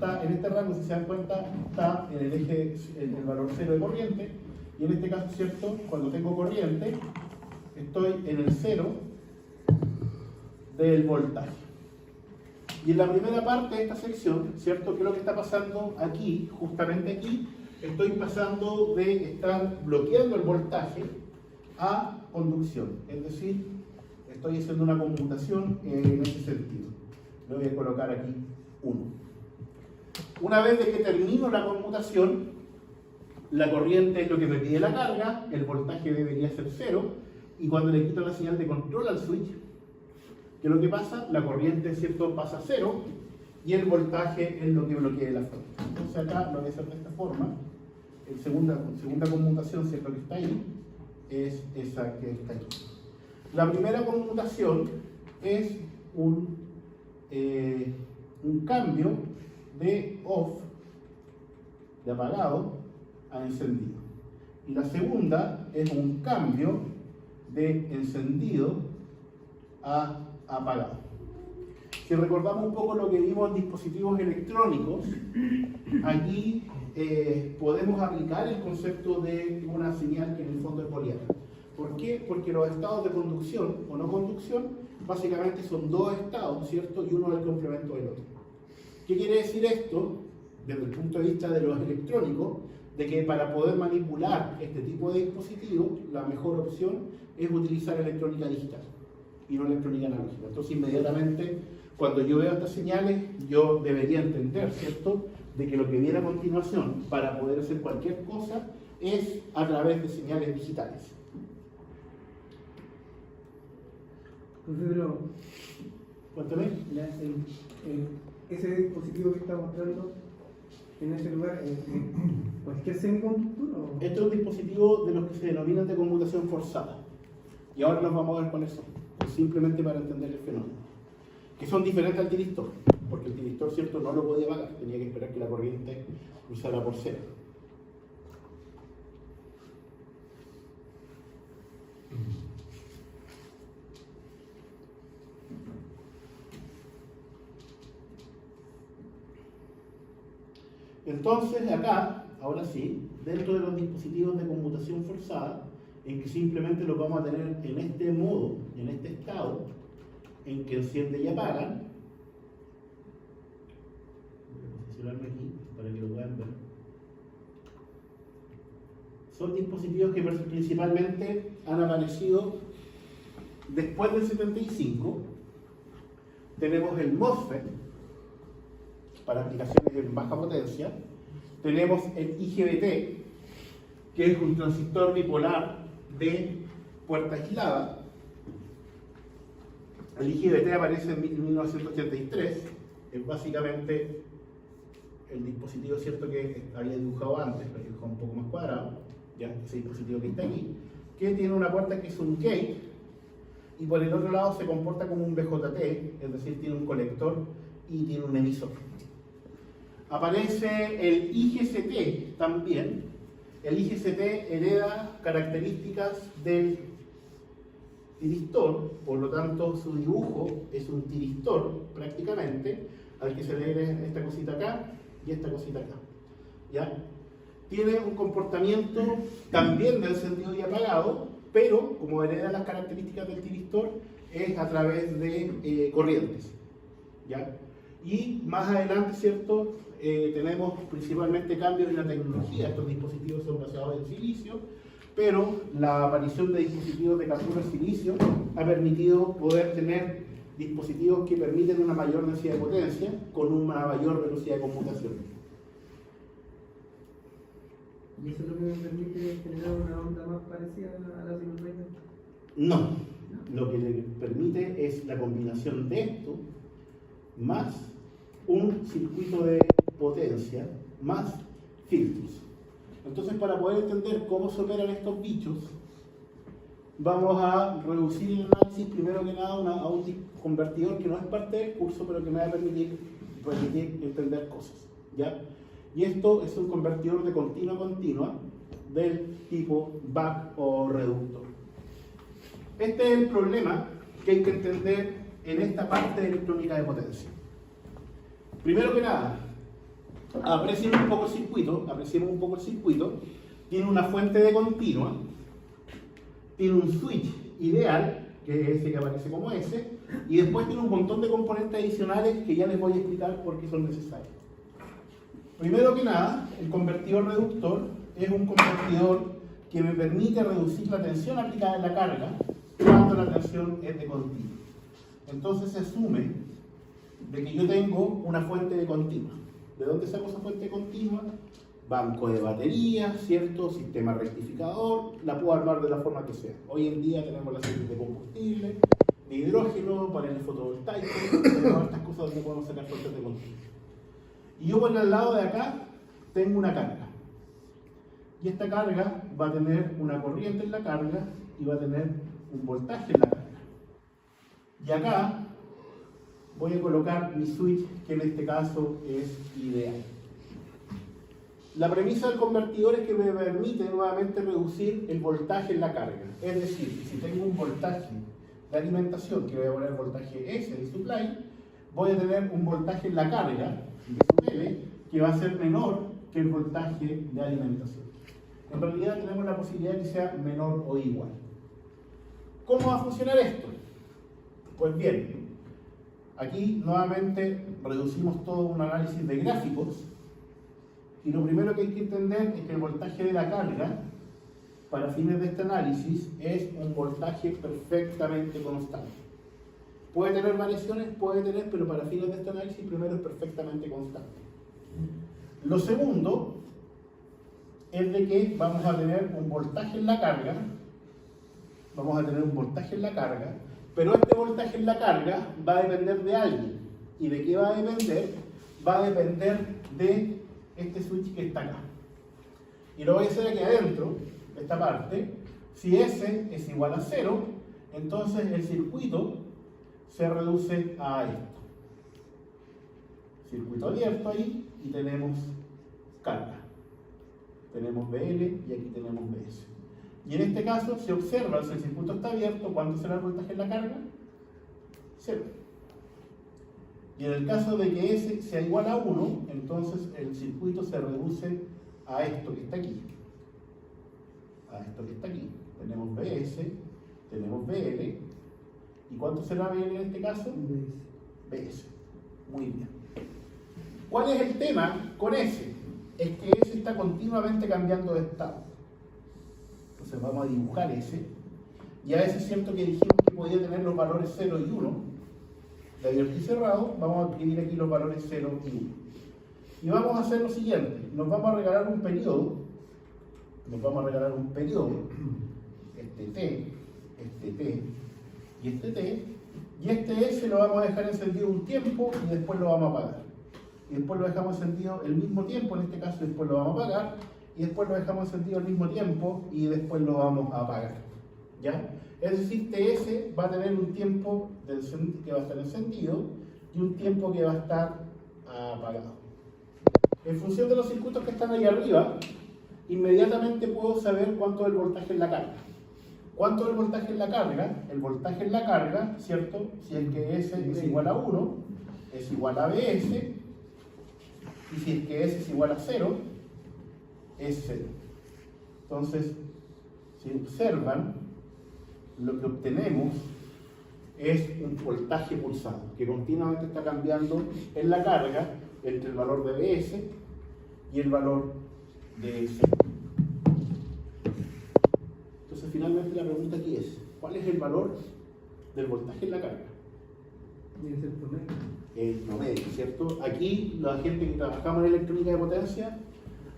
En este rango, si se dan cuenta, está en el eje, en el valor 0 de corriente, y en este caso, ¿cierto? Cuando tengo corriente, estoy en el 0 del voltaje. Y en la primera parte de esta sección, ¿cierto? ¿Qué es lo que está pasando aquí? Justamente aquí, estoy pasando de estar bloqueando el voltaje a conducción. Es decir, estoy haciendo una conmutación en ese sentido. Le voy a colocar aquí 1. Una vez de que termino la conmutación, la corriente es lo que me pide la carga, el voltaje debería ser 0, y cuando le quito la señal de control al switch, ¿qué es lo que pasa? La corriente, ¿cierto?, pasa a 0, y el voltaje es lo que bloquea la fuente. Entonces acá lo voy a hacer de esta forma. La segunda conmutación, ¿cierto?, que está ahí, es esa que está ahí. La primera conmutación es un cambio de off, de apagado, a encendido. Y la segunda es un cambio de encendido a apagado. Si recordamos un poco lo que vimos en dispositivos electrónicos, aquí podemos aplicar el concepto de una señal que en el fondo es booleana. ¿Por qué? Porque los estados de conducción o no conducción básicamente son dos estados, ¿cierto? Y uno es el complemento del otro. ¿Qué quiere decir esto? Desde el punto de vista de los electrónicos, de que para poder manipular este tipo de dispositivos, la mejor opción es utilizar electrónica digital y no electrónica analógica. Entonces, inmediatamente, cuando yo veo estas señales, yo debería entender, ¿cierto?, de que lo que viene a continuación para poder hacer cualquier cosa es a través de señales digitales. Pero, Cuéntame. Ese dispositivo que está mostrando en ese lugar, ¿cualquier semiconductor? ¿O? Este es un dispositivo de los que se denominan de conmutación forzada. Y ahora nos vamos a ver cuáles son. Simplemente para entender el fenómeno. Que son diferentes al tiristor. Porque el tiristor, ¿cierto?, no lo podía apagar. Tenía que esperar que la corriente cruzara por 0. Entonces, acá, ahora sí, dentro de los dispositivos de conmutación forzada, en que simplemente los vamos a tener en este modo, en este estado, en que enciende y apagan. Voy a posicionarme aquí para que lo puedan ver. Son dispositivos que principalmente han aparecido después del 75. Tenemos el MOSFET, para aplicaciones en baja potencia. Tenemos el IGBT, que es un transistor bipolar de puerta aislada. El IGBT aparece en 1983, es básicamente el dispositivo, ¿cierto?, que había dibujado antes, lo he dibujado un poco más cuadrado, ya, ese dispositivo que está aquí, que tiene una puerta que es un gate, y por el otro lado se comporta como un BJT, es decir, tiene un colector y tiene un emisor. Aparece el IGCT también. El IGCT hereda características del tiristor, por lo tanto su dibujo es un tiristor prácticamente, al que se le hereda esta cosita acá y esta cosita acá. ¿Ya? Tiene un comportamiento también de encendido y apagado, pero como hereda las características del tiristor es a través de corrientes. ¿Ya? Y más adelante, ¿cierto?, tenemos principalmente cambios en la tecnología. Estos dispositivos son basados en silicio, pero la aparición de dispositivos de captura de silicio ha permitido poder tener dispositivos que permiten una mayor densidad de potencia con una mayor velocidad de conmutación. ¿Y eso es lo que me permite generar una onda más parecida a la sinusoidal? No, lo que le permite es la combinación de esto más un circuito de potencia más filtros. Entonces, para poder entender cómo se operan estos bichos, vamos a reducir el análisis primero que nada a un convertidor que no es parte del curso, pero que me va a permitir entender cosas, ¿ya? Y esto es un convertidor de continua a continua del tipo buck o reductor. Este es el problema que hay que entender en esta parte de electrónica de potencia. Primero que nada, Apreciemos un poco el circuito, tiene una fuente de continua, tiene un switch ideal, que es ese que aparece como S, y después tiene un montón de componentes adicionales que ya les voy a explicar por qué son necesarios. Primero que nada, el convertidor reductor es un convertidor que me permite reducir la tensión aplicada en la carga cuando la tensión es de continuo. Entonces se asume de que yo tengo una fuente de continua. ¿De dónde saco esa fuente continua? Banco de baterías, ¿cierto? Sistema rectificador, la puedo armar de la forma que sea. Hoy en día tenemos las celdas de combustible, de hidrógeno, paneles fotovoltaicos, tenemos estas cosas donde podemos sacar fuentes de continua. Y yo por el lado de acá tengo una carga. Y esta carga va a tener una corriente en la carga y va a tener un voltaje en la carga. Y acá voy a colocar mi switch, que en este caso es ideal. La premisa del convertidor es que me permite nuevamente reducir el voltaje en la carga. Es decir, si tengo un voltaje de alimentación, que voy a poner voltaje S de supply, voy a tener un voltaje en la carga de L que va a ser menor que el voltaje de alimentación. En realidad tenemos la posibilidad de que sea menor o igual. ¿Cómo va a funcionar esto? Pues bien, aquí nuevamente reducimos todo un análisis de gráficos y lo primero que hay que entender es que el voltaje de la carga para fines de este análisis es un voltaje perfectamente constante. Puede tener variaciones, pero para fines de este análisis primero es perfectamente constante. Lo segundo es de que vamos a tener un voltaje en la carga, pero este voltaje en la carga va a depender de algo. ¿Y de qué va a depender? Va a depender de este switch que está acá. Y lo voy a hacer aquí adentro, esta parte. Si S es igual a 0, entonces el circuito se reduce a esto. Circuito abierto ahí y tenemos carga. Tenemos BL y aquí tenemos BS. Y en este caso se observa, si el circuito está abierto, ¿cuánto será el voltaje en la carga? 0. Y en el caso de que S sea igual a 1, entonces el circuito se reduce a esto que está aquí. Tenemos BS, tenemos BL. ¿Y cuánto será BL en este caso? BS. Muy bien. ¿Cuál es el tema con S? Es que S está continuamente cambiando de estado. Entonces vamos a dibujar S. Y a ese es cierto que dijimos que podía tener los valores 0 y 1. De abierto y cerrado, vamos a adquirir aquí los valores 0 y 1. Y vamos a hacer lo siguiente. Nos vamos a regalar un periodo. Este T, este T y este T. Y este S lo vamos a dejar encendido un tiempo y después lo vamos a apagar. Y después lo dejamos encendido el mismo tiempo, en este caso después lo vamos a apagar. Y después lo dejamos encendido al mismo tiempo y después lo vamos a apagar. ¿Ya? Es decir, TS va a tener un tiempo que va a estar encendido y un tiempo que va a estar apagado. En función de los circuitos que están ahí arriba, inmediatamente puedo saber cuánto es el voltaje en la carga. ¿Cuánto es el voltaje en la carga? El voltaje en la carga, ¿cierto? Si es que S es igual a 1, es igual a BS, y si es que S es igual a 0, es 0. Entonces, si observan, lo que obtenemos es un voltaje pulsado, que continuamente está cambiando en la carga entre el valor de BS y el valor de S. Entonces, finalmente la pregunta aquí es, ¿cuál es el valor del voltaje en la carga? Debe ser promedio. El promedio, ¿cierto? Aquí, la gente que trabajamos en electrónica de potencia,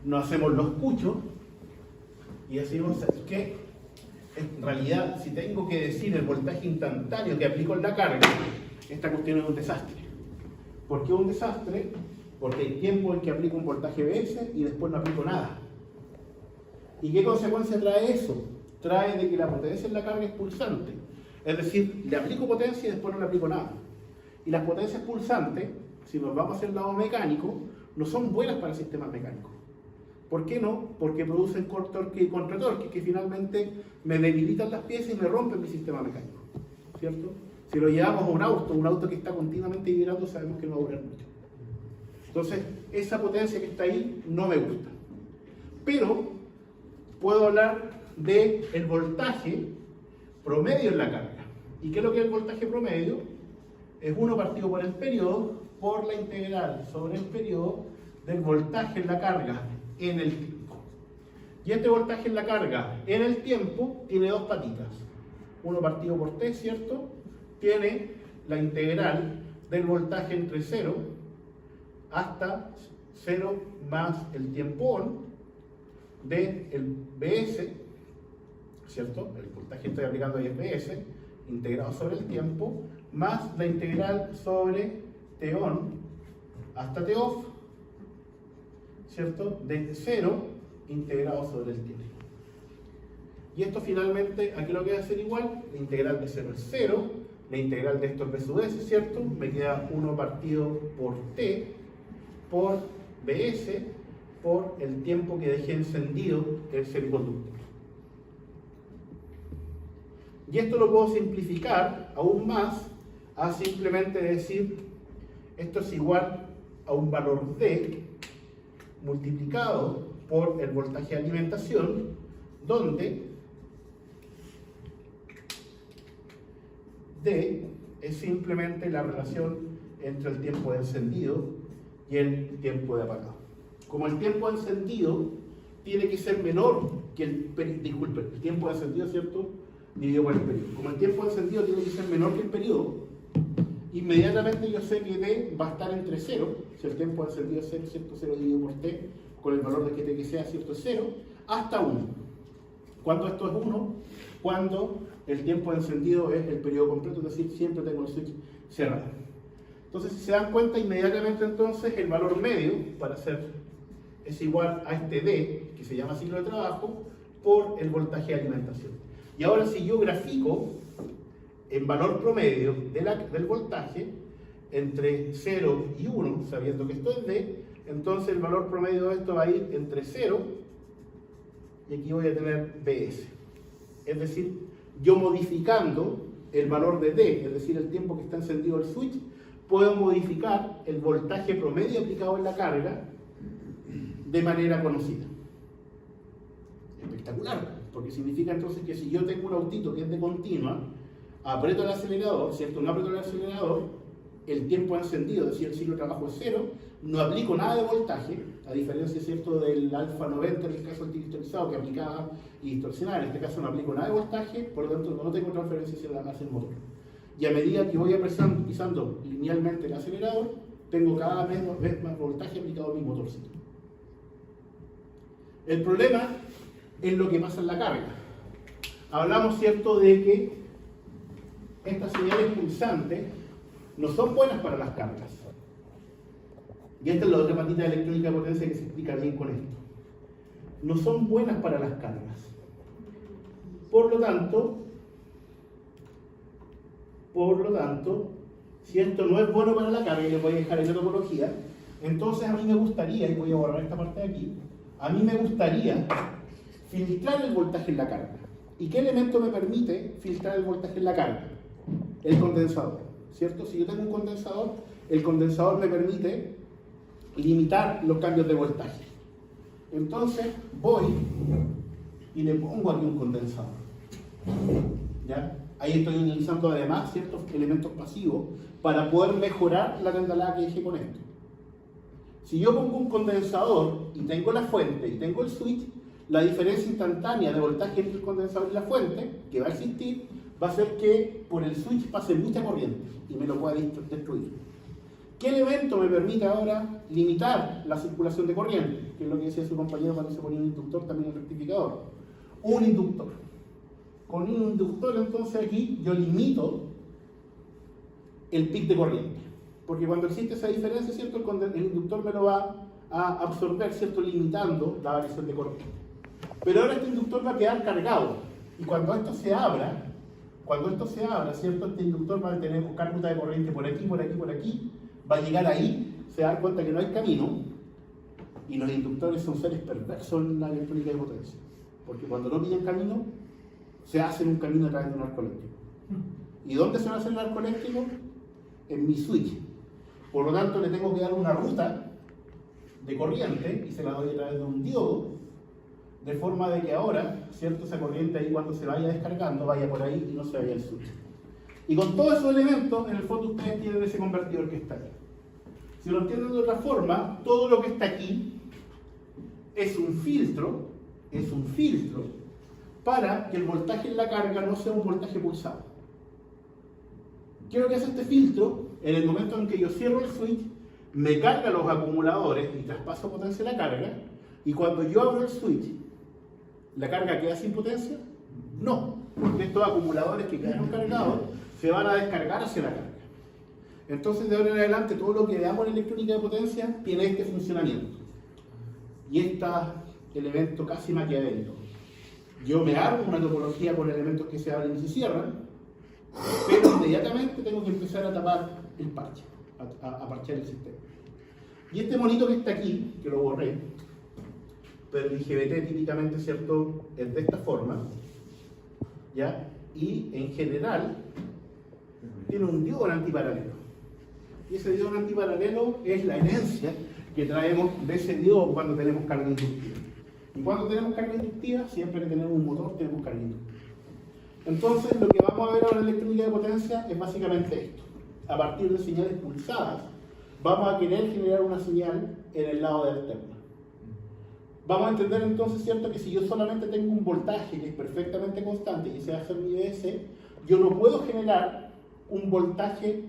nos hacemos los cuchos y decimos que en realidad, si tengo que decir el voltaje instantáneo que aplico en la carga, esta cuestión es un desastre. ¿Por qué un desastre? Porque hay tiempo en que aplico un voltaje BS y después no aplico nada. ¿Y qué consecuencia trae eso? Trae de que la potencia en la carga es pulsante. Es decir, le aplico potencia y después no le aplico nada. Y las potencias pulsantes, si nos vamos hacia el lado mecánico, no son buenas para sistemas mecánicos. ¿Por qué no? Porque producen torque y contratorque, que finalmente me debilitan las piezas y me rompen mi sistema mecánico, ¿cierto? Si lo llevamos a un auto que está continuamente vibrando, sabemos que no va a durar mucho. Entonces, esa potencia que está ahí no me gusta. Pero puedo hablar del voltaje promedio en la carga. ¿Y qué es lo que es el voltaje promedio? Es 1 partido por el periodo por la integral sobre el periodo del voltaje en la carga en el tiempo. Y este voltaje en la carga en el tiempo tiene dos patitas. 1 partido por t, ¿cierto? Tiene la integral del voltaje entre 0 hasta 0 más el tiempo on del Bs, ¿cierto? El voltaje que estoy aplicando ahí es Bs, integrado sobre el tiempo, más la integral sobre T on hasta T off, ¿cierto? De 0 integrado sobre el tiempo. Y esto finalmente, aquí lo que voy a hacer igual, la integral de 0 es 0, la integral de esto es B sub S, ¿cierto? Me queda 1 partido por T por Bs por el tiempo que dejé encendido el semiconductor. Y esto lo puedo simplificar aún más a simplemente decir esto es igual a un valor D multiplicado por el voltaje de alimentación, donde D es simplemente la relación entre el tiempo de encendido y el tiempo de apagado. Como el tiempo de encendido tiene que ser menor que el tiempo de encendido, ¿cierto? Dividido por el periodo. Como el tiempo de encendido tiene que ser menor que el periodo, inmediatamente yo sé que D va a estar entre 0, si el tiempo de encendido es 0, ¿cierto? 0 dividido por T, con el valor de que T que sea, ¿cierto? Es 0, hasta 1. ¿Cuándo esto es 1? Cuando el tiempo de encendido es el periodo completo, es decir, siempre tengo el switch cerrado. Entonces, si se dan cuenta, inmediatamente entonces el valor medio para hacer es igual a este D, que se llama ciclo de trabajo, por el voltaje de alimentación. Y ahora si yo grafico en valor promedio del voltaje entre 0 y 1, sabiendo que esto es D, entonces el valor promedio de esto va a ir entre 0 y aquí voy a tener Bs. Es decir, yo modificando el valor de D, es decir, el tiempo que está encendido el switch, puedo modificar el voltaje promedio aplicado en la carga de manera conocida. Espectacular, porque significa entonces que si yo tengo un autito que es de continua, aprieto el acelerador, ¿cierto? No aprieto el acelerador, el tiempo encendido, es decir, el ciclo de trabajo es 0, no aplico nada de voltaje, a diferencia, ¿cierto?, del alfa 90 en el caso del digitalizado que aplicaba y distorsionaba. En este caso no aplico nada de voltaje, por lo tanto no tengo transferencia hacia el motor. Y a medida que voy pisando linealmente el acelerador, tengo cada vez más voltaje aplicado a mi motorcito. El problema es lo que pasa en la carga. Hablamos, ¿cierto?, de que estas señales pulsantes no son buenas para las cargas. Y esta es la otra patita de electrónica de potencia que se explica bien con esto. No son buenas para las cargas. Por lo tanto, si esto no es bueno para la carga, y les voy a dejar en la topología, entonces a mí me gustaría, y voy a borrar esta parte de aquí, a mí me gustaría filtrar el voltaje en la carga. ¿Y qué elemento me permite filtrar el voltaje en la carga? El condensador, ¿cierto? Si yo tengo un condensador, el condensador me permite limitar los cambios de voltaje. Entonces voy y le pongo aquí un condensador. ¿Ya? Ahí estoy utilizando además ciertos elementos pasivos para poder mejorar la tendalada que dejé con esto. Si yo pongo un condensador y tengo la fuente y tengo el switch, la diferencia instantánea de voltaje entre el condensador y la fuente, que va a existir, va a hacer que por el switch pase mucha corriente y me lo pueda destruir. ¿Qué elemento me permite ahora limitar la circulación de corriente? Que es lo que decía su compañero cuando se ponía un inductor, también un rectificador. Un inductor. Con un inductor, entonces aquí yo limito el pic de corriente. Porque cuando existe esa diferencia, ¿cierto?, el inductor me lo va a absorber, ¿cierto?, limitando la variación de corriente. Pero ahora este inductor va a quedar cargado. Y cuando esto se abra, ¿cierto?, este inductor va a tener un carga de corriente por aquí, por aquí, por aquí. Va a llegar ahí, se da cuenta que no hay camino. Y los inductores son seres perversos en la electrónica de potencia. Porque cuando no pillan camino, se hacen un camino a través de un arco eléctrico. ¿Y dónde se va a hacer el arco eléctrico? En mi switch. Por lo tanto, le tengo que dar una ruta de corriente y se la doy a través de un diodo, de forma de que ahora, ¿cierto? Esa corriente ahí cuando se vaya descargando vaya por ahí y no se vaya al switch. Y con todos esos elementos, en el fondo ustedes tienen ese convertidor que está aquí. Si lo entienden de otra forma, todo lo que está aquí es un filtro para que el voltaje en la carga no sea un voltaje pulsado. ¿Qué es lo que hace este filtro? En el momento en que yo cierro el switch, me carga los acumuladores y traspaso potencia a la carga, y cuando yo abro el switch, ¿la carga queda sin potencia? No, porque estos acumuladores que quedaron cargados se van a descargar hacia la carga. Entonces, de ahora en adelante, todo lo que veamos en electrónica de potencia tiene este funcionamiento. Y este elemento casi maquiavélico. Yo me armo una topología con elementos que se abren y se cierran, pero inmediatamente tengo que empezar a tapar el parche, a parchear el sistema. Y este monito que está aquí, que lo borré, pero el IGBT típicamente, ¿cierto?, es de esta forma, ¿ya? Y en general tiene un diodo antiparalelo. Y ese diodo antiparalelo es la herencia que traemos de ese diodo cuando tenemos carga inductiva. Y cuando tenemos carga inductiva, siempre que tenemos un motor, tenemos carga inductiva. Entonces, lo que vamos a ver ahora en electrónica de potencia es básicamente esto. A partir de señales pulsadas, vamos a querer generar una señal en el lado de alterna. Vamos a entender entonces, ¿cierto?, que si yo solamente tengo un voltaje que es perfectamente constante y se hace mi IDS, yo no puedo generar un voltaje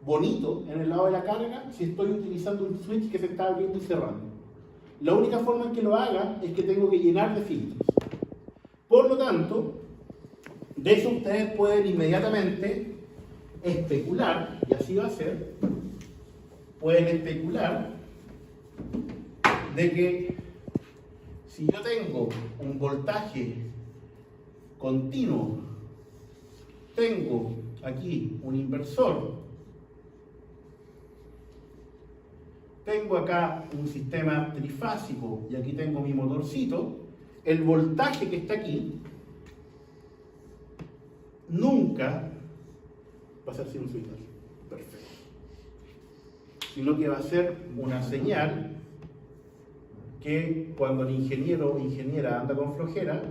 bonito en el lado de la carga si estoy utilizando un switch que se está abriendo y cerrando. La única forma en que lo haga es que tengo que llenar de filtros. Por lo tanto, de eso ustedes pueden inmediatamente especular, y así va a ser, pueden especular de que si yo tengo un voltaje continuo, tengo aquí un inversor, tengo acá un sistema trifásico y aquí tengo mi motorcito, el voltaje que está aquí nunca va a ser sinusoidal, perfecto, sino que va a ser una señal que cuando el ingeniero o ingeniera anda con flojera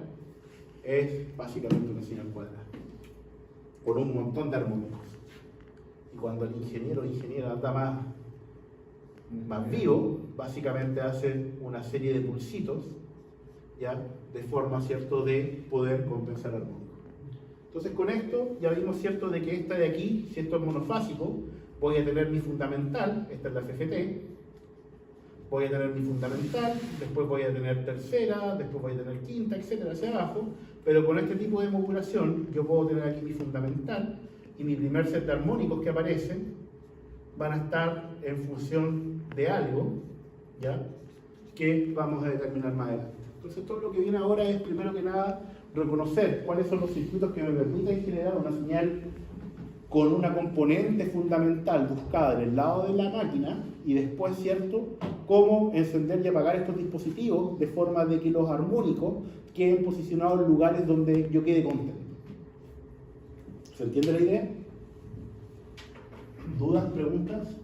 es básicamente una señal cuadrada por un montón de armónicos, y cuando el ingeniero o ingeniera anda más vivo, básicamente hace una serie de pulsitos, ¿ya?, de forma, ¿cierto?, de poder compensar armónicos. Entonces, con esto ya vimos, ¿cierto?, de que esta de aquí, si esto es monofásico, voy a tener mi fundamental, esta es la FFT, voy a tener mi fundamental, después voy a tener tercera, después voy a tener quinta, etcétera, hacia abajo, pero con este tipo de modulación yo puedo tener aquí mi fundamental y mi primer set de armónicos que aparecen van a estar en función de algo, ¿ya?, que vamos a determinar más adelante. Entonces, todo lo que viene ahora es, primero que nada, reconocer cuáles son los circuitos que me permiten generar una señal con una componente fundamental buscada en el lado de la máquina, y después, ¿cierto?, cómo encender y apagar estos dispositivos de forma de que los armónicos queden posicionados en lugares donde yo quede contento. ¿Se entiende la idea? ¿Dudas? ¿Preguntas?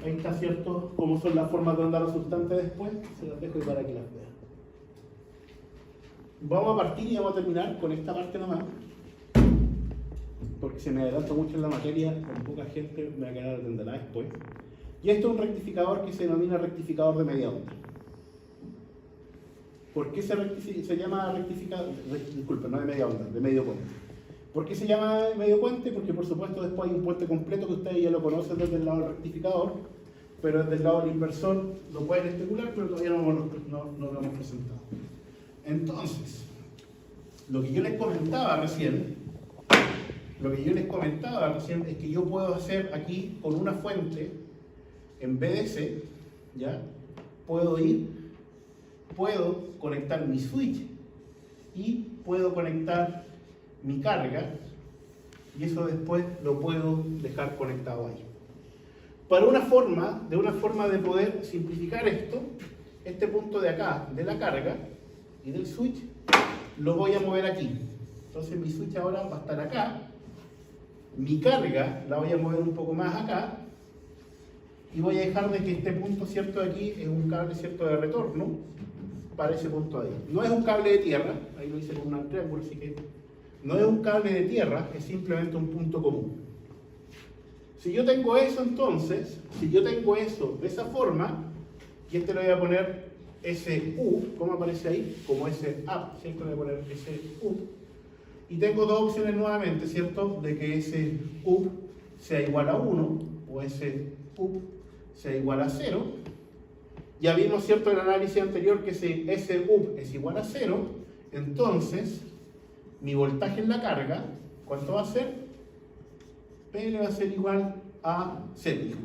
Ahí está, ¿cierto?, cómo son las formas de onda resultante después. Se las dejo ahí para que las vean. Vamos a partir y vamos a terminar con esta parte nomás, porque se me adelanta mucho en la materia, con poca gente me va a quedar atenderla después. Y esto es un rectificador que se denomina rectificador de media onda. ¿Por qué se llama rectificador? Disculpe, no de media onda, de medio puente. ¿Por qué se llama medio puente? Porque por supuesto después hay un puente completo que ustedes ya lo conocen desde el lado del rectificador, pero desde el lado del inversor lo pueden especular, pero todavía no lo hemos presentado. Entonces, lo que yo les comentaba recién es que yo puedo hacer aquí con una fuente en BDC, ¿ya? Puedo conectar mi switch y puedo conectar mi carga, y eso después lo puedo dejar conectado ahí. De una forma de poder simplificar esto, este punto de acá, de la carga y del switch, lo voy a mover aquí. Entonces mi switch ahora va a estar acá, Mi carga la voy a mover un poco más acá y voy a dejar de que este punto, ¿cierto?, de aquí es un cable, ¿cierto?, de retorno para ese punto de ahí. No es un cable de tierra, ahí lo hice con un triángulo, así que no es un cable de tierra, es simplemente un punto común. Si yo tengo eso, entonces, si yo tengo eso de esa forma, y este lo voy a poner SU, ¿cómo aparece ahí? Como SA, ¿cierto? Le voy a poner SU. Y tengo dos opciones nuevamente, ¿cierto? De que ese U sea igual a 1 o ese U sea igual a 0. Ya vimos, ¿cierto?, en el análisis anterior que si ese U es igual a 0, entonces mi voltaje en la carga, ¿cuánto va a ser? PL va a ser igual a 0.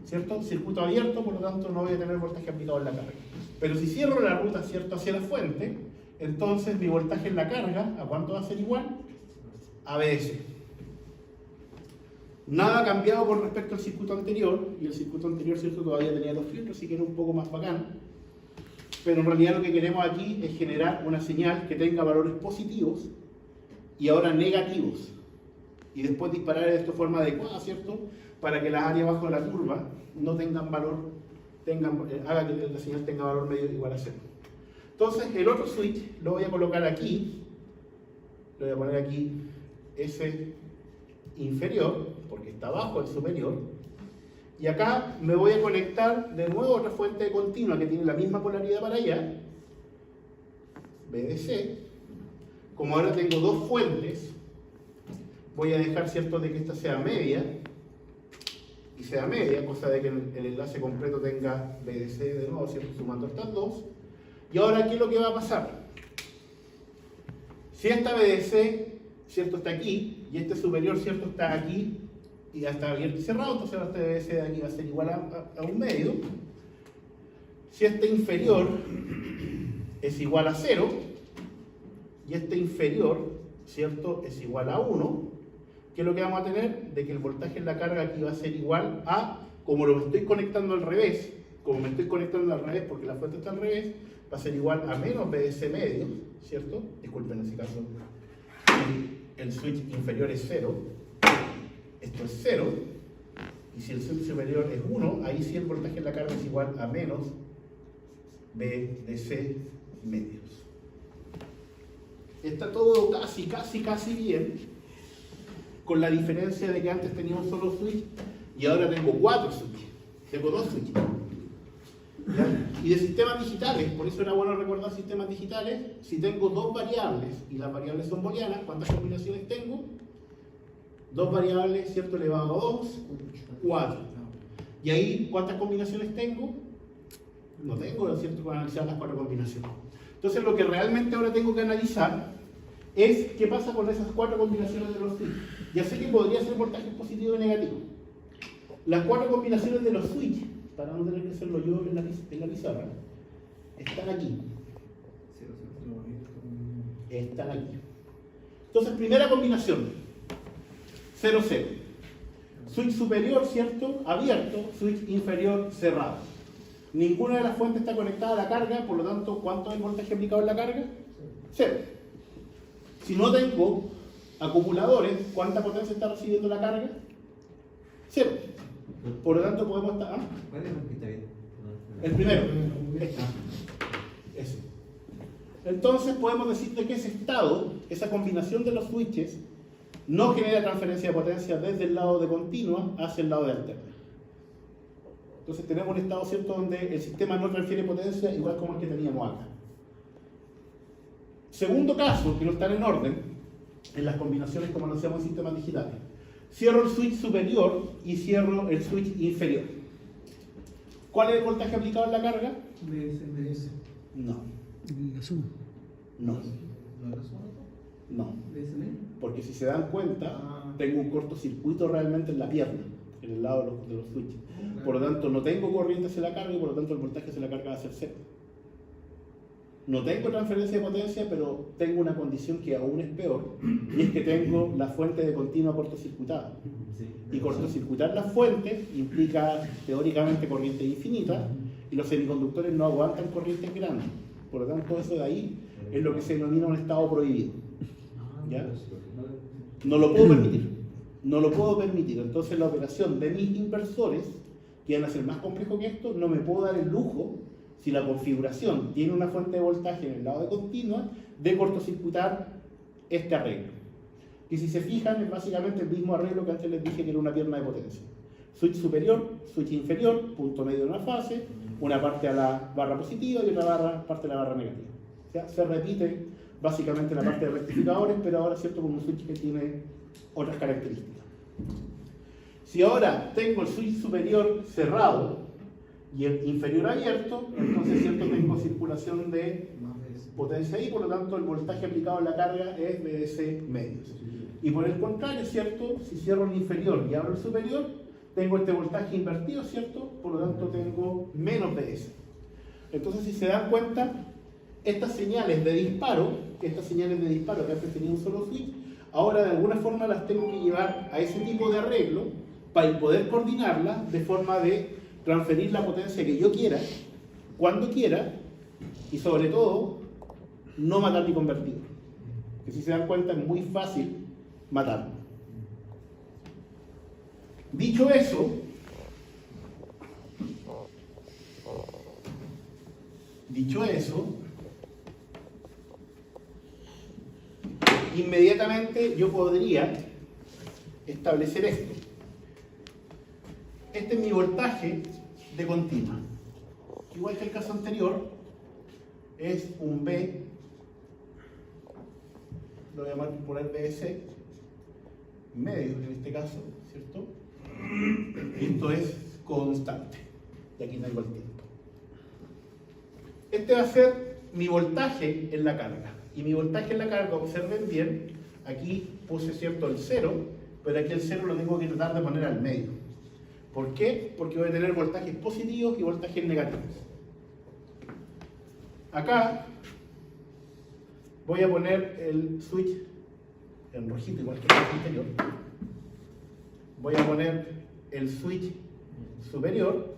¿Cierto? Circuito abierto, por lo tanto no voy a tener voltaje aplicado en la carga. Pero si cierro la ruta, ¿cierto?, hacia la fuente, entonces mi voltaje en la carga, ¿a cuánto va a ser igual? A BS. Nada ha cambiado con respecto al circuito anterior, y el circuito anterior, ¿cierto?, todavía tenía los filtros, así que era un poco más bacán. Pero en realidad lo que queremos aquí es generar una señal que tenga valores positivos y ahora negativos. Y después disparar esto de forma adecuada, ¿cierto?, para que las áreas bajo la curva no tengan valor, haga que la señal tenga valor medio igual a 0. Entonces el otro switch lo voy a colocar aquí, lo voy a poner aquí S inferior, porque está abajo el superior, y acá me voy a conectar de nuevo a otra fuente continua que tiene la misma polaridad para allá, BDC. Como ahora tengo dos fuentes, voy a dejar, ¿cierto?, de que esta sea media, y sea media, cosa de que el enlace completo tenga BDC de nuevo, ¿cierto?, sumando estas dos. Y ahora, ¿qué es lo que va a pasar? Si esta BDC, ¿cierto?, está aquí, y este superior, ¿cierto?, está aquí, y ya está abierto y cerrado, entonces ahora este BDC de aquí va a ser igual a un medio. Si este inferior es igual a 0, y este inferior, ¿cierto?, es igual a 1, ¿qué es lo que vamos a tener? De que el voltaje en la carga aquí va a ser igual a, como lo estoy conectando al revés, como me estoy conectando al revés porque la fuente está al revés, va a ser igual a menos BDC medio, ¿cierto? Disculpen, en ese caso el switch inferior es 0, esto es 0, y si el switch superior es 1, ahí sí el voltaje en la carga es igual a menos BDC medios. Está todo casi bien, con la diferencia de que antes tenía un solo switch y ahora tengo 4 switches, tengo 2 switches. ¿Ya? Y de sistemas digitales, por eso era bueno recordar sistemas digitales, si tengo dos variables y las variables son booleanas, ¿cuántas combinaciones tengo? Dos variables, ¿cierto?, elevado a 2, 4. Y ahí, ¿cuántas combinaciones tengo? No tengo, ¿cierto?, para analizar las 4 combinaciones. Entonces lo que realmente ahora tengo que analizar es qué pasa con esas 4 combinaciones de los switches. Ya sé que podría ser voltaje positivo y negativo. Las 4 combinaciones de los switches, para no tener que hacerlo yo en la pizarra, están aquí. Están aquí. Entonces, primera combinación, 0, 0. Switch superior, ¿cierto?, abierto, switch inferior, cerrado. Ninguna de las fuentes está conectada a la carga, por lo tanto, ¿cuánto es el voltaje aplicado en la carga? 0. Si no tengo acumuladores, ¿cuánta potencia está recibiendo la carga? 0. Por lo tanto, podemos estar... ¿ah? El primero. Ese. Entonces, podemos decir que ese estado, esa combinación de los switches, no genera transferencia de potencia desde el lado de continua hacia el lado de alterna. Entonces, tenemos un estado, ¿cierto?, donde el sistema no transfiere potencia igual como el que teníamos acá. Segundo caso, que no están en orden, en las combinaciones como lo hacemos en sistemas digitales. Cierro el switch superior y cierro el switch inferior. ¿Cuál es el voltaje aplicado en la carga? BS. No. La suma. No. No. BS medio. Porque si se dan cuenta, tengo un cortocircuito realmente en la pierna, en el lado de los switches. Por lo tanto, no tengo corriente hacia la carga y por lo tanto el voltaje hacia la carga va a ser 0. No tengo transferencia de potencia, pero tengo una condición que aún es peor, y es que tengo la fuente de continua cortocircuitada. Y cortocircuitar las fuentes implica teóricamente corriente infinita, y los semiconductores no aguantan corrientes grandes. Por lo tanto, eso de ahí es lo que se denomina un estado prohibido. ¿Ya? No lo puedo permitir. No lo puedo permitir. Entonces la operación de mis inversores, que van a ser más complejo que esto, no me puedo dar el lujo, si la configuración tiene una fuente de voltaje en el lado de continua, de cortocircuitar este arreglo. Y si se fijan, es básicamente el mismo arreglo que antes les dije que era una pierna de potencia. Switch superior, switch inferior, punto medio de una fase, una parte a la barra positiva y otra parte a la barra negativa. O sea, se repite básicamente la parte de rectificadores, pero ahora cierto con un switch que tiene otras características. Si ahora tengo el switch superior cerrado y el inferior abierto, entonces cierto tengo circulación de potencia ahí, por lo tanto el voltaje aplicado en la carga es BDC medios. Y por el contrario, cierto, si cierro el inferior y abro el superior, tengo este voltaje invertido, cierto, por lo tanto tengo menos BDC. Entonces, si se dan cuenta, estas señales de disparo que antes tenía un solo switch, ahora de alguna forma las tengo que llevar a ese tipo de arreglo para poder coordinarlas de forma de transferir la potencia que yo quiera, cuando quiera, y sobre todo, no matar mi convertidor. Que si se dan cuenta es muy fácil matarlo. Dicho eso, inmediatamente yo podría establecer esto. Este es mi voltaje de continua. Igual que el caso anterior, es un B, lo voy a poner BS, medios en este caso, ¿cierto? Y esto es constante. Y aquí tengo el tiempo. Este va a ser mi voltaje en la carga. Y mi voltaje en la carga, observen bien, aquí puse cierto el 0, pero aquí el 0 lo tengo que tratar de poner al medio. ¿Por qué? Porque voy a tener voltajes positivos y voltajes negativos. Acá voy a poner el switch en rojito, igual que el anterior. Voy a poner el switch superior,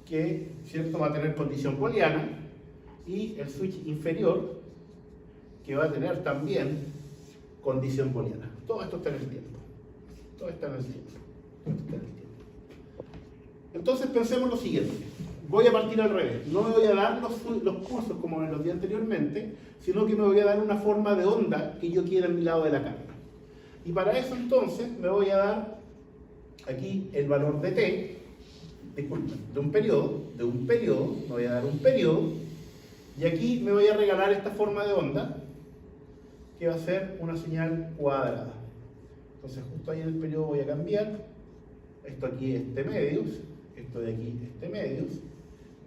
que cierto va a tener condición booleana, y el switch inferior, que va a tener también condición booleana. Todo esto está en el tiempo. Entonces pensemos lo siguiente. Voy a partir al revés. No me voy a dar los pulsos como me los di anteriormente, sino que me voy a dar una forma de onda que yo quiera en mi lado de la carga. Y para eso entonces me voy a dar aquí el valor de t, disculpen, de un periodo, me voy a dar un periodo, y aquí me voy a regalar esta forma de onda, que va a ser una señal cuadrada. Entonces justo ahí en el periodo voy a cambiar, esto aquí es t medios, esto de aquí es t medios,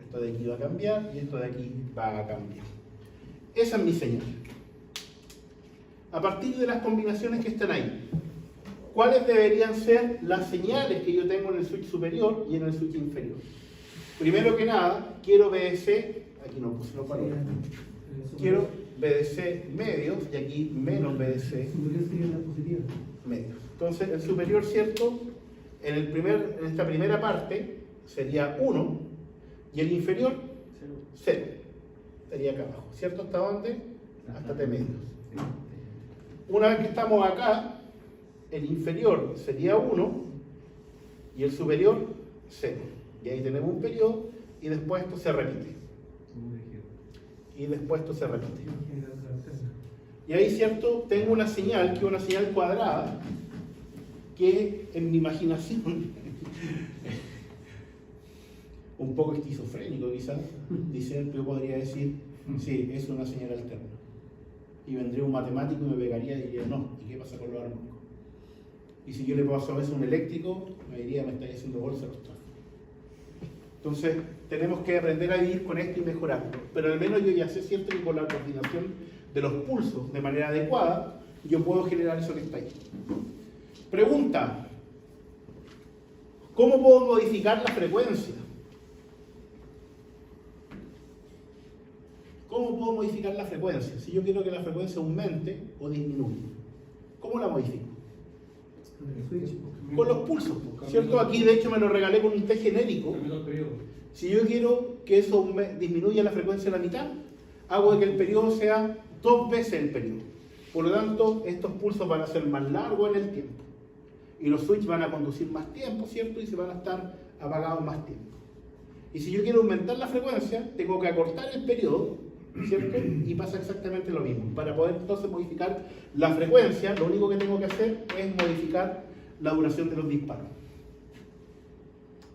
esto de aquí va a cambiar, y esto de aquí va a cambiar. Esa es mi señal. A partir de las combinaciones que están ahí, ¿cuáles deberían ser las señales que yo tengo en el switch superior y en el switch inferior? Primero que nada, quiero BDC, aquí no puse los valores, quiero BDC medios y aquí menos BDC medios. Entonces, el superior, ¿cierto? En esta primera parte sería 1 y el inferior 0. Estaría acá abajo, ¿cierto? ¿Hasta dónde? Hasta T medios. Una vez que estamos acá, el inferior sería 1 y el superior 0. Y ahí tenemos un periodo y después esto se repite. Y ahí, ¿cierto? Tengo una señal, que es una señal cuadrada, que en mi imaginación, un poco esquizofrénico quizás, yo podría decir, sí, es una señal alterna. Y vendría un matemático y me pegaría y diría, no, ¿y qué pasa con los armónicos? Y si yo le paso a veces un eléctrico, me diría, me estáis haciendo bolsa los tráficos. Entonces, tenemos que aprender a vivir con esto y mejorarlo. Pero al menos yo ya sé, cierto, que con la coordinación de los pulsos de manera adecuada, yo puedo generar eso que está ahí. Pregunta: ¿cómo puedo modificar la frecuencia? ¿Cómo puedo modificar la frecuencia? Si yo quiero que la frecuencia aumente o disminuya, ¿cómo la modifico? Con los pulsos, ¿cierto? Aquí de hecho me lo regalé con un T genérico. Si yo quiero que eso disminuya la frecuencia a la mitad, hago que el periodo sea 2 veces el periodo. Por lo tanto, estos pulsos van a ser más largos en el tiempo. Y los switches van a conducir más tiempo, ¿cierto? Y se van a estar apagados más tiempo. Y si yo quiero aumentar la frecuencia, tengo que acortar el periodo, ¿cierto? Y pasa exactamente lo mismo. Para poder entonces modificar la frecuencia, lo único que tengo que hacer es modificar la duración de los disparos.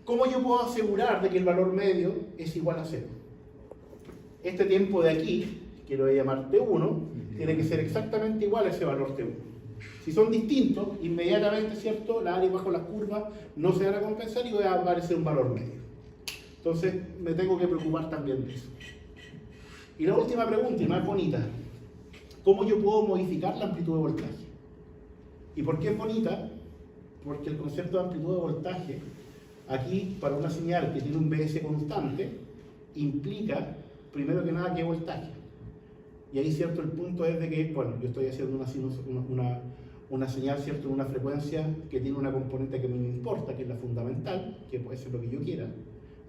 ¿Cómo yo puedo asegurar de que el valor medio es igual a 0? Este tiempo de aquí, que lo voy a llamar T1, tiene que ser exactamente igual a ese valor T1. Si son distintos, inmediatamente, ¿cierto?, la área bajo las curvas no se van a compensar y va a aparecer un valor medio. Entonces, me tengo que preocupar también de eso. Y la última pregunta, y más bonita: ¿cómo yo puedo modificar la amplitud de voltaje? ¿Y por qué es bonita? Porque el concepto de amplitud de voltaje, aquí, para una señal que tiene un BS constante, implica, primero que nada, que voltaje. Y ahí, cierto, el punto es de que, bueno, yo estoy haciendo una señal, cierto, en una frecuencia que tiene una componente que a mí me importa, que es la fundamental, que puede ser lo que yo quiera,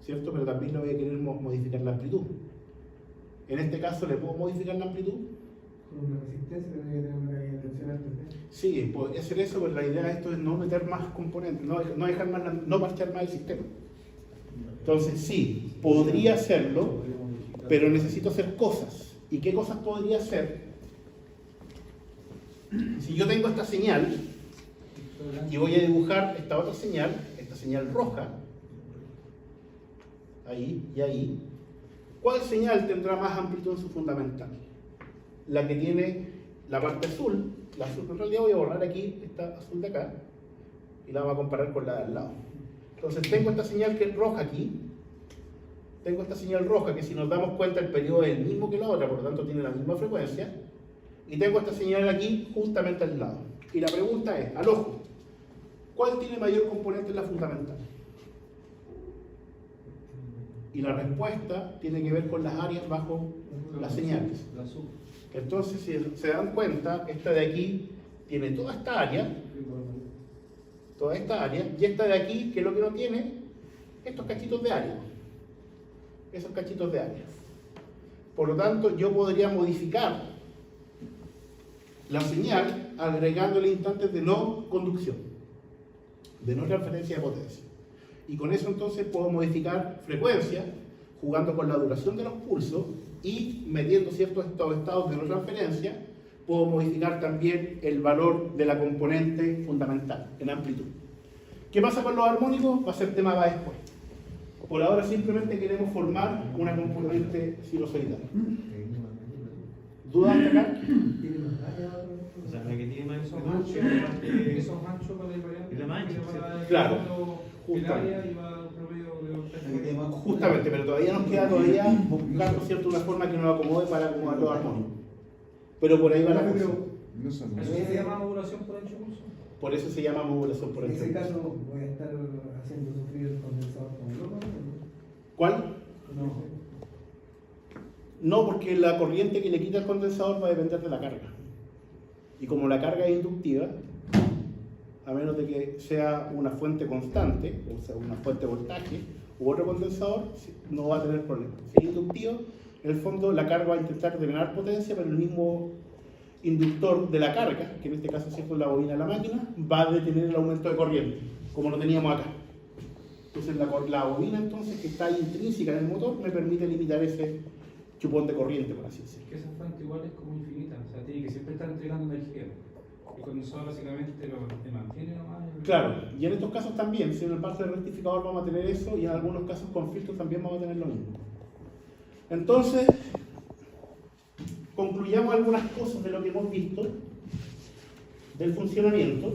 cierto, pero también le voy a querer modificar la amplitud. En este caso, ¿le puedo modificar la amplitud? Con una resistencia tendría que tener una caída de tensión alta. Sí, podría hacer eso, pero la idea de esto es no meter más componentes, no dejar más, no parchear más el sistema. Entonces, sí, podría hacerlo, pero necesito hacer cosas. ¿Y qué cosas podría hacer? Si yo tengo esta señal y voy a dibujar esta otra señal, esta señal roja, ahí y ahí, ¿cuál señal tendrá más amplitud en su fundamental? La que tiene la parte azul. La azul, en realidad voy a borrar aquí esta azul de acá y la vamos a comparar con la de al lado. Entonces tengo esta señal que es roja aquí, tengo esta señal roja que, si nos damos cuenta, el periodo es el mismo que la otra, por lo tanto tiene la misma frecuencia, y tengo esta señal aquí justamente al lado. Y la pregunta es, al ojo, ¿cuál tiene mayor componente en la fundamental? Y la respuesta tiene que ver con las áreas bajo las señales. Entonces, si se dan cuenta, esta de aquí tiene toda esta área, y esta de aquí, ¿qué es lo que no tiene? Estos cachitos de área. Esos cachitos de área. Por lo tanto, yo podría modificar la señal agregándole instantes de no conducción, de no transferencia de potencia. Y con eso entonces puedo modificar frecuencia, jugando con la duración de los pulsos y metiendo ciertos estados de no transferencia. Puedo modificar también el valor de la componente fundamental en amplitud. ¿Qué pasa con los armónicos? Va a ser tema para después. Por ahora simplemente queremos formar una componente sinusoidal. ¿Dudas hasta acá? O sea, la que tiene más Esos manchos para el variante. La mancha, claro, el área y va al promedio de los Justamente, pero todavía nos queda buscar, ¿cierto?, una forma que nos acomode para acomodar los armónicos. Pero por ahí va la cosa. ¿Eso se llama modulación por ancho pulso? Por eso se llama modulación por En ancho ese pulso. caso, voy a estar haciendo sufrir el condensador con loco. ¿Cuál? No. No, porque la corriente que le quita el condensador va a depender de la carga. Y como la carga es inductiva, a menos de que sea una fuente constante, o sea, una fuente de voltaje, u otro condensador, no va a tener problema. Si es inductivo, en el fondo la carga va a intentar drenar potencia, pero el mismo inductor de la carga, que en este caso es la bobina de la máquina, va a detener el aumento de corriente, como lo teníamos acá. Entonces la bobina, entonces, que está intrínseca en el motor, me permite limitar ese chupón de corriente, por así decirlo. Es que esa fuente igual es como infinita, o sea, tiene que siempre estar entregando energía. El condensador básicamente te mantiene nomás. Claro, y en estos casos también, si en el parte del rectificador vamos a tener eso, y en algunos casos con filtros también vamos a tener lo mismo. Entonces, concluyamos algunas cosas de lo que hemos visto del funcionamiento.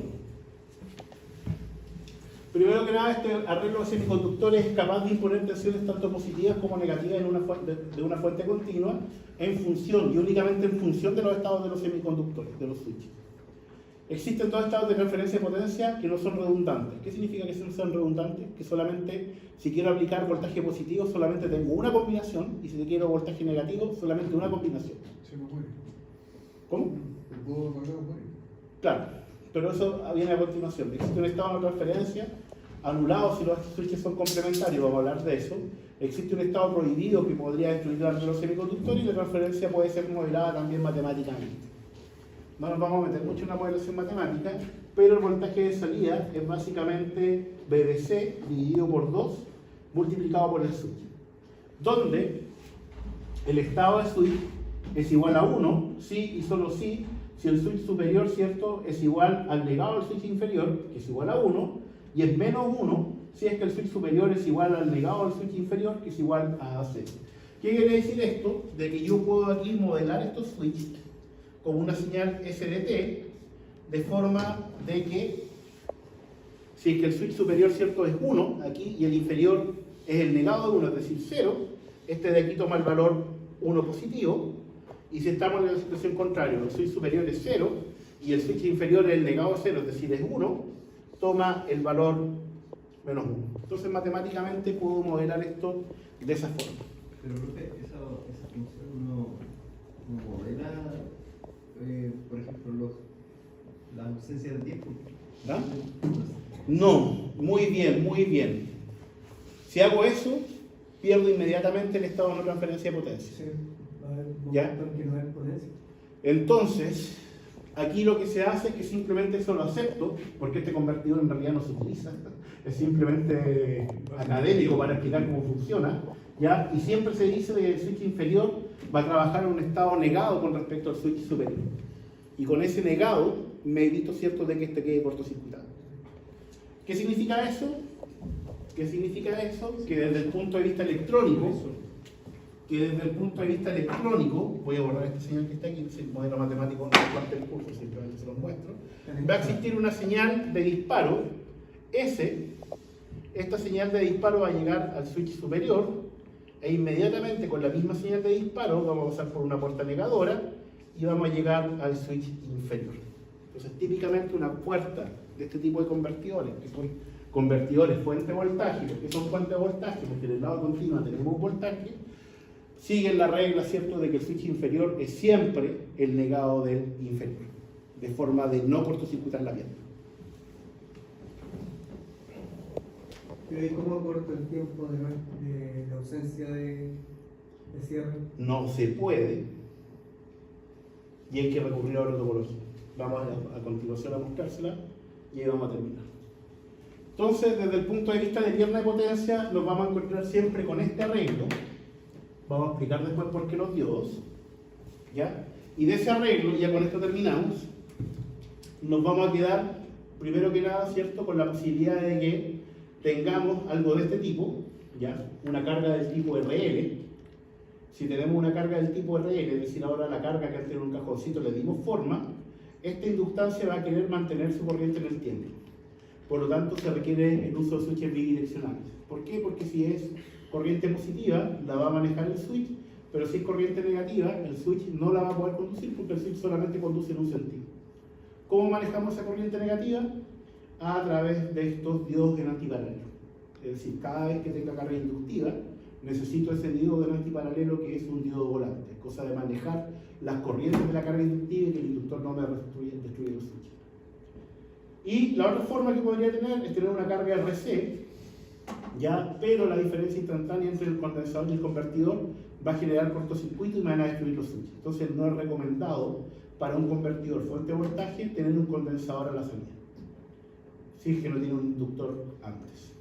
Primero que nada, este arreglo de semiconductores es capaz de imponer tensiones tanto positivas como negativas de una fuente continua en función y únicamente en función de los estados de los semiconductores, de los switches. Existen dos estados de transferencia de potencia que no son redundantes. ¿Qué significa que no son redundantes? Que solamente, si quiero aplicar voltaje positivo, solamente tengo una combinación, y si quiero voltaje negativo, solamente una combinación. Se me muere. ¿Cómo? ¿El puedo apagar o muere? Claro, pero eso viene a continuación. Existe un estado de no transferencia anulado si los switches son complementarios, vamos a hablar de eso. Existe un estado prohibido que podría destruir los semiconductores, y la transferencia puede ser modelada también matemáticamente. no nos vamos a meter mucho en la modelación matemática, pero el voltaje de salida es básicamente VDC dividido por 2 multiplicado por el switch, donde el estado de switch es igual a 1, si y solo si el switch superior, ¿cierto?, es igual al negado del switch inferior, que es igual a 1, y es menos 1 si es que el switch superior es igual al negado del switch inferior, que es igual a 0. ¿Qué quiere decir esto? De que yo puedo aquí modelar estos switches como una señal SDT, de forma de que si es que el switch superior, ¿cierto?, es 1 aquí y el inferior es el negado de 1, es decir, 0, este de aquí toma el valor 1 positivo, y si estamos en la situación contraria, el switch superior es 0 y el switch inferior es el negado de 0, es decir, es 1, toma el valor menos 1. Entonces matemáticamente puedo modelar esto de esa forma. Pero profe, esa función no modela, por ejemplo, la ausencia del tiempo. ¿Ah? No, muy bien, muy bien. Si hago eso, pierdo inmediatamente el estado de no transferencia de potencia. Sí, va a haber un ¿Ya? momento en que no hay potencia. Entonces, aquí lo que se hace es que simplemente eso lo acepto, porque este convertidor en realidad no se utiliza, es simplemente académico para explicar cómo funciona, ¿ya? Y siempre se dice que el switch inferior va a trabajar en un estado negado con respecto al switch superior. Y con ese negado me evito, ¿cierto?, de que este quede cortocircuitado. ¿Qué significa eso? ¿Qué significa eso? Que desde el punto de vista electrónico, voy a borrar esta señal que está aquí, el modelo matemático no es parte del curso, simplemente se los muestro, va a existir una señal de disparo, esta señal de disparo va a llegar al switch superior, e inmediatamente con la misma señal de disparo vamos a pasar por una puerta negadora y vamos a llegar al switch inferior. Entonces típicamente una puerta de este tipo de convertidores, que son convertidores fuente-voltaje, que son fuente de voltaje, porque en el lado continuo tenemos voltaje, siguen la regla, ¿cierto?, de que el switch inferior es siempre el negado del inferior, de forma de no cortocircuitar la pierna. Pero ¿y cómo corta el tiempo de ausencia de cierre? No se puede y hay que recurrir a la topología. Vamos a continuación a mostrársela y ahí vamos a terminar. Entonces, desde el punto de vista de pierna de potencia, nos vamos a encontrar siempre con este arreglo. Vamos a explicar después por qué los diodos, ¿ya? Y de ese arreglo, ya con esto terminamos, nos vamos a quedar, primero que nada, ¿cierto?, con la posibilidad de que tengamos algo de este tipo, ¿ya? Una carga del tipo RL. Si tenemos una carga del tipo RL, es decir, ahora la carga que antes en un cajoncito le dimos forma, esta inductancia va a querer mantener su corriente en el tiempo. Por lo tanto, se requiere el uso de switches bidireccionales. ¿Por qué? Porque si es corriente positiva, la va a manejar el switch, pero si es corriente negativa, el switch no la va a poder conducir porque el switch solamente conduce en un sentido. ¿Cómo manejamos esa corriente negativa? A través de estos diodos en antiparalelo. Es decir, cada vez que tenga carga inductiva, necesito ese diodo en antiparalelo que es un diodo volante, cosa de manejar las corrientes de la carga inductiva y que el inductor no me destruya los switches. Y la otra forma que podría tener es tener una carga RC, ¿ya? Pero la diferencia instantánea entre el condensador y el convertidor va a generar cortocircuito y me van a destruir los switches. Entonces no es recomendado para un convertidor fuente de voltaje tener un condensador a la salida, si es que no tiene un inductor antes.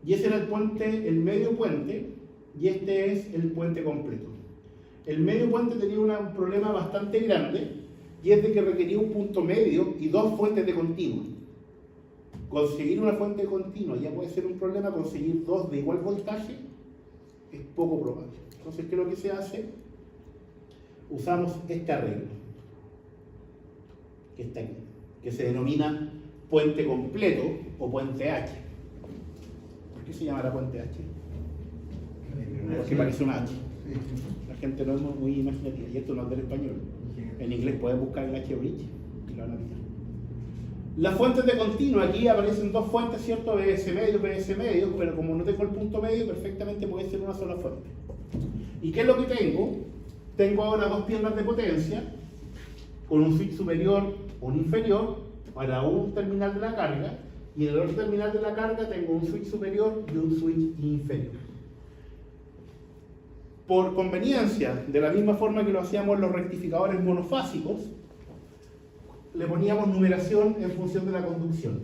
Y ese era el puente, el medio puente, y este es el puente completo. El medio puente tenía un problema bastante grande, y es de que requería un punto medio y dos fuentes de continuo. Conseguir una fuente de continuo ya puede ser un problema, conseguir dos de igual voltaje es poco probable. Entonces, ¿qué es lo que se hace? Usamos este arreglo, que está aquí, que se denomina puente completo o puente H. ¿Por qué se llamará puente H? Porque parece un H. La gente no es muy imaginativa, y esto no es del español. En inglés puedes buscar el H-bridge y lo van a pillar. Las fuentes de continuo, aquí aparecen dos fuentes, ¿cierto? BS medio, pero como no tengo el punto medio, perfectamente puede ser una sola fuente. ¿Y qué es lo que tengo? Tengo ahora dos piernas de potencia, con un switch superior, un inferior, para un terminal de la carga, y en el otro terminal de la carga tengo un switch superior y un switch inferior. por conveniencia, de la misma forma que lo hacíamos en los rectificadores monofásicos, le poníamos numeración en función de la conducción.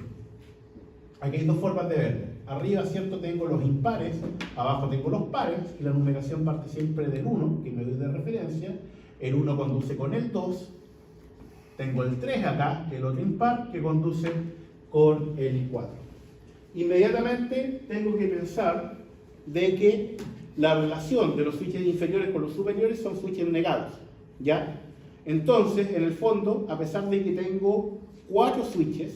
Aquí hay dos formas de verlo. Arriba, ¿cierto?, tengo los impares, abajo tengo los pares, y la numeración parte siempre del 1, que me doy de referencia. El 1 conduce con el 2. Tengo el 3 acá, que es el otro impar, que conduce con el 4. Inmediatamente tengo que pensar de que la relación de los switches inferiores con los superiores son switches negados, ¿ya? Entonces, en el fondo, a pesar de que tengo 4 switches,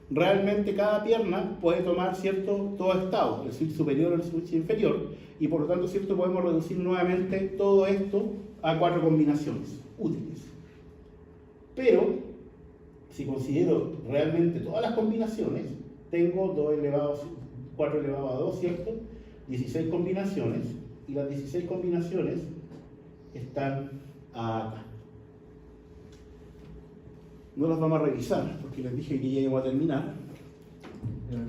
realmente cada pierna puede tomar, ¿cierto?, todo estado, el switch superior o el switch inferior, y por lo tanto, ¿cierto?, podemos reducir nuevamente todo esto a 4 combinaciones útiles. Pero, si considero realmente todas las combinaciones, tengo 4 elevado a 2, ¿cierto?, 16 combinaciones, y las 16 combinaciones están acá. No las vamos a revisar, porque les dije que ya íbamos a terminar.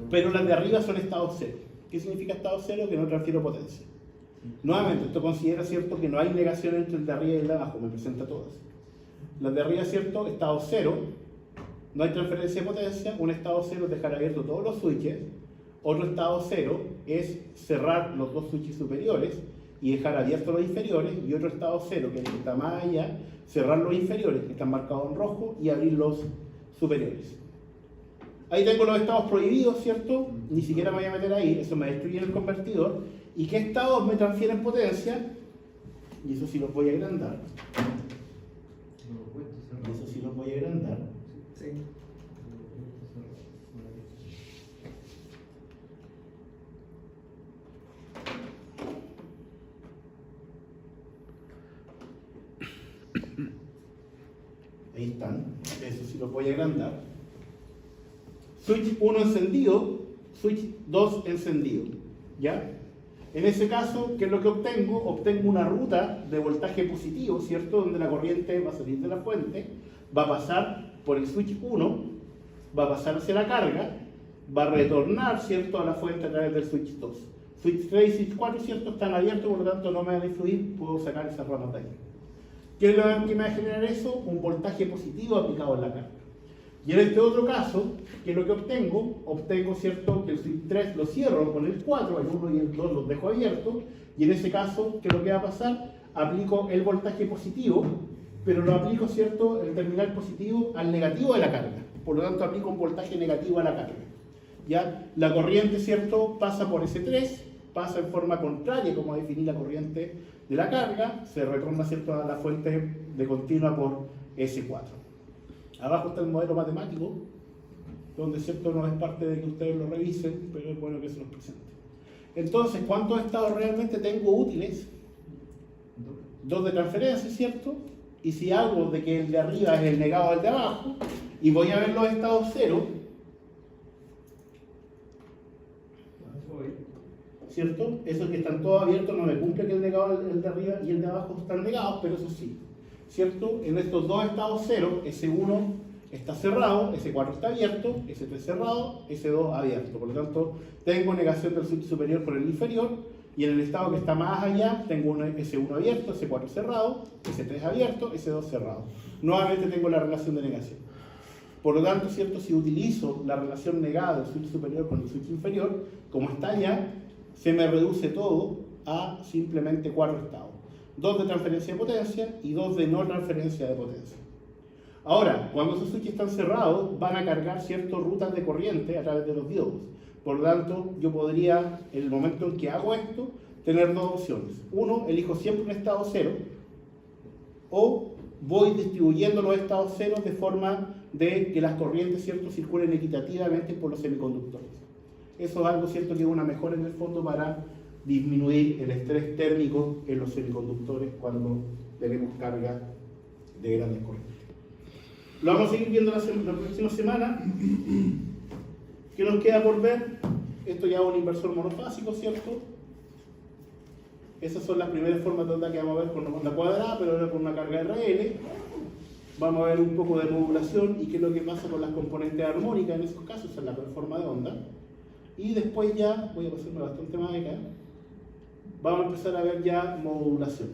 Pero las de arriba son estado cero. ¿Qué significa estado cero? Que no transfiero potencia. Nuevamente, esto considera, ¿cierto?, que no hay negación entre el de arriba y el de abajo, me presenta todas. Las de arriba, ¿cierto?, estado cero, no hay transferencia de potencia. Un estado cero es dejar abiertos todos los switches. Otro estado cero es cerrar los 2 switches superiores y dejar abiertos los inferiores. Y otro estado cero, que es el que está más allá, cerrar los inferiores, que están marcados en rojo, y abrir los superiores. Ahí tengo los estados prohibidos, ¿cierto? Ni siquiera me voy a meter ahí, eso me destruye el convertidor. ¿Y qué estados me transfieren potencia? Y eso sí los voy a agrandar. Y eso sí los voy a agrandar. Sí. Ahí están, eso sí los voy a agrandar. Switch 1 encendido, switch 2 encendido, ¿ya? En ese caso, ¿qué es lo que obtengo? Obtengo una ruta de voltaje positivo, ¿cierto?, donde la corriente va a salir de la fuente, va a pasar por el switch 1, va a pasar hacia la carga, va a retornar, ¿cierto?, a la fuente a través del switch 2. Switch 3 y switch 4, ¿cierto?, están abiertos, por lo tanto no me van a influir, puedo sacar esas ramas de ahí. ¿Qué es lo que me va a generar eso? Un voltaje positivo aplicado en la carga. Y en este otro caso, ¿qué es lo que obtengo? Obtengo, ¿cierto?, que el switch 3 lo cierro con el 4, el 1 y el 2 los dejo abiertos, y en ese caso, ¿qué es lo que va a pasar? Aplico el voltaje positivo, pero lo aplico, ¿cierto?, el terminal positivo al negativo de la carga. Por lo tanto, aplico un voltaje negativo a la carga. ¿Ya? La corriente, ¿cierto?, pasa por S3, pasa en forma contraria, como definí la corriente de la carga, se retorna, ¿cierto?, a la fuente de continua por S4. Abajo está el modelo matemático, donde, ¿cierto?, no es parte de que ustedes lo revisen, pero es bueno que se los presente. Entonces, ¿cuántos estados realmente tengo útiles? 2 de transferencia, ¿cierto? Y si hago de que el de arriba es el negado del de abajo, y voy a ver los estados cero, ¿cierto? Esos que están todos abiertos no me cumple que el negado, el de arriba y el de abajo están negados, pero eso sí, ¿cierto? En estos dos estados cero, S1 está cerrado, S4 está abierto, S3 cerrado, S2 abierto. Por lo tanto, tengo negación del switch superior por el inferior, y en el estado que está más allá, tengo un S1 abierto, S4 cerrado, S3 abierto, S2 cerrado. Nuevamente tengo la relación de negación. Por lo tanto, ¿cierto? Si utilizo la relación negada del switch superior con el switch inferior, como está allá, se me reduce todo a simplemente 4 estados. 2 de transferencia de potencia y 2 de no transferencia de potencia. Ahora, cuando esos switches están cerrados, van a cargar ciertas rutas de corriente a través de los diodos. Por lo tanto, yo podría, en el momento en que hago esto, tener 2 opciones. Uno, elijo siempre un estado cero, o voy distribuyendo los estados ceros de forma de que las corrientes, ¿cierto?, circulen equitativamente por los semiconductores. Eso es algo, ¿cierto?, que es una mejora en el fondo para disminuir el estrés térmico en los semiconductores cuando tenemos carga de grandes corrientes. Lo vamos a seguir viendo la próxima semana. ¿Qué nos queda por ver? Esto ya es un inversor monofásico, ¿cierto? Esas son las primeras formas de onda que vamos a ver con una onda cuadrada, pero ahora con una carga RL. Vamos a ver un poco de modulación y qué es lo que pasa con las componentes armónicas en esos casos, en la forma de onda. Y después ya, voy a pasarme bastante más acá, vamos a empezar a ver ya modulación.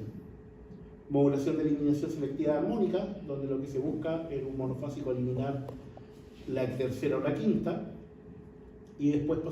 Modulación de eliminación selectiva armónica, donde lo que se busca es un monofásico eliminar la tercera o la quinta, y después pasar